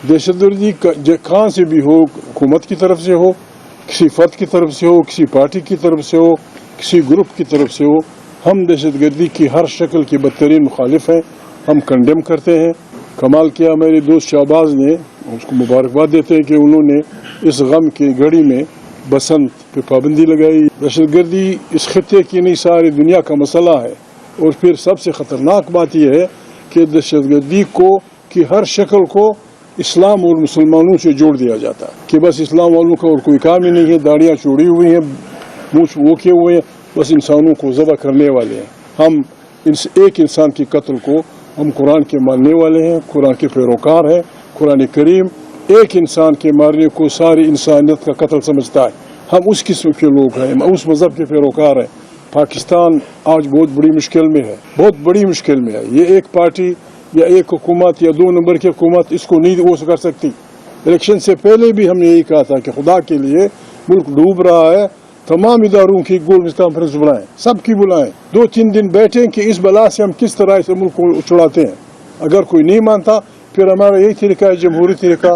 دہشت گردی کہاں سے بھی ہو، حکومت کی طرف سے ہو، کسی فرد کی طرف سے ہو، کسی پارٹی کی طرف سے ہو، کسی گروپ کی طرف سے ہو، ہم دہشت گردی کی ہر شکل کے بدترین مخالف ہیں، ہم کنڈیم کرتے ہیں۔ کمال کیا میرے دوست شہباز نے، اس کو مبارکباد دیتے ہیں کہ انہوں نے اس غم کی گھڑی میں بسنت پہ پابندی لگائی۔ دہشت گردی اس خطے کی نہیں ساری دنیا کا مسئلہ ہے، اور پھر سب سے خطرناک بات یہ ہے کہ دہشت گردی کی ہر شکل کو اسلام اور مسلمانوں سے جوڑ دیا جاتا ہے کہ بس اسلام والوں کا اور کوئی کام ہی نہیں ہے، داڑیاں چوڑی ہوئی ہیں، منہ وہ کیے ہوئے ہیں، بس انسانوں کو ذبح کرنے والے ہیں۔ ہم ایک انسان کے قتل کو ہم قرآن کے ماننے والے ہیں، قرآن کے پیروکار ہیں۔ قرآن کریم ایک انسان کے مارنے کو ساری انسانیت کا قتل سمجھتا ہے۔ ہم اس قسم کے لوگ ہیں، اس مذہب کے پیروکار ہیں۔ پاکستان آج بہت بڑی مشکل میں ہے، بہت بڑی مشکل میں ہے۔ یہ ایک پارٹی یا ایک حکومت یا 2 نمبر کی حکومت اس کو نہیں وہ کر سکتی۔ الیکشن سے پہلے بھی ہم نے یہی کہا تھا کہ خدا کے لیے ملک ڈوب رہا ہے، تمام اداروں کی گولڈ کانفرنس بلائیں، سب کی بلائیں، 2-3 دن بیٹھیں کہ اس بلا سے ہم کس طرح سے ملک کو چھڑاتے ہیں۔ اگر کوئی نہیں مانتا پھر ہمارا یہی طریقہ ہے، جمہوری طریقہ،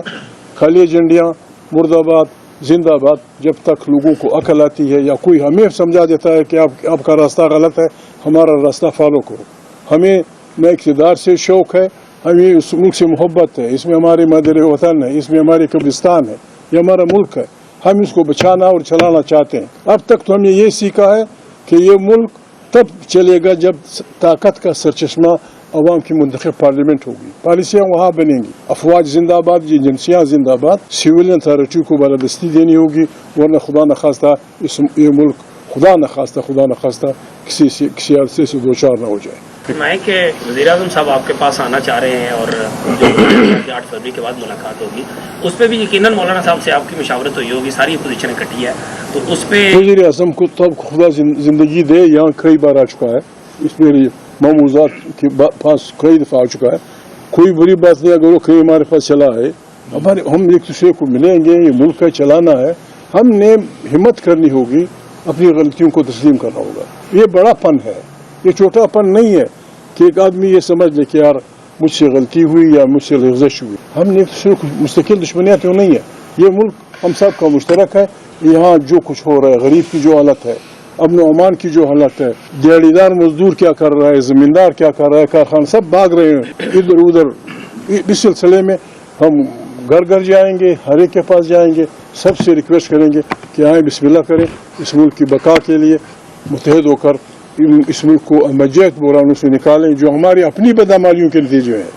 خالی جھنڈیاں، مرد آباد، زندہ آباد۔ جب تک لوگوں کو عقل آتی ہے یا کوئی ہمیں سمجھا دیتا ہے کہ آپ کا راستہ غلط ہے، ہمارا راستہ فالو کرو۔ ہمیں نہ اقتدار سے شوق ہے، ہمیں اس ملک سے محبت ہے، اس میں ہماری مادر وطن ہے، اس میں ہماری قبرستان ہے، یہ ہمارا ملک ہے، ہم اس کو بچانا اور چلانا چاہتے ہیں۔ اب تک تو ہم نے یہ سیکھا ہے کہ یہ ملک تب چلے گا جب طاقت کا سرچشمہ عوام کی منتخب پارلیمنٹ ہوگی، پالیسیاں وہاں بنیں گی، افواج زندہ باد، ایجنسیاں زندہ باد، سول اتھارٹی کو بالادستی دینی ہوگی، ورنہ خدا نخواستہ یہ ملک خدا نخواستہ کسی عرصے سے دوچار نہ ہو جائے۔ فرمائیں کہ وزیر اعظم صاحب آپ کے پاس آنا چاہ رہے ہیں اور جو 8 فروری کے بعد ملاقات ہوگی اس پہ بھی یقیناً مولانا صاحب سے آپ کی مشاورت ہوئی ہوگی، ساری اپوزیشن اکٹھی ہے، تو اس پہ وزیر اعظم کو تب خدا زندگی دے، یہاں کئی بار آ چکا ہے، اس میں معموزات کے پاس کئی دفعہ آ چکا ہے، کوئی بری بات نہیں اگر وہ کئی ہمارے پاس چلا ہے۔ ہم ایک دوسرے کو ملیں گے، یہ ملک کا چلانا ہے، ہم نے ہمت کرنی ہوگی، اپنی غلطیوں کو تسلیم کرنا ہوگا۔ یہ بڑا پن ہے، یہ چھوٹا پن نہیں ہے کہ ایک آدمی یہ سمجھ لے کہ یار مجھ سے غلطی ہوئی یا مجھ سے لغزش ہوئی۔ ہم نے مستقل دشمنیاں تو نہیں ہے، یہ ملک ہم سب کا مشترک ہے۔ یہاں جو کچھ ہو رہا ہے، غریب کی جو حالت ہے، امن و امان کی جو حالت ہے، دیہڑی دار مزدور کیا کر رہا ہے، زمیندار کیا کر رہا ہے، کارخان سب بھاگ رہے ہیں ادھر ادھر، اس سلسلے میں ہم گھر گھر جائیں گے، ہر ایک کے پاس جائیں گے، سب سے ریکویسٹ کریں گے کہ آئیں بسم اللہ کریں، اس ملک کی بقا کے لیے متحد ہو کر اس ملک کو مجید بحرانوں سے نکالیں جو ہماری اپنی بدعمالیوں کے نتیجے ہیں۔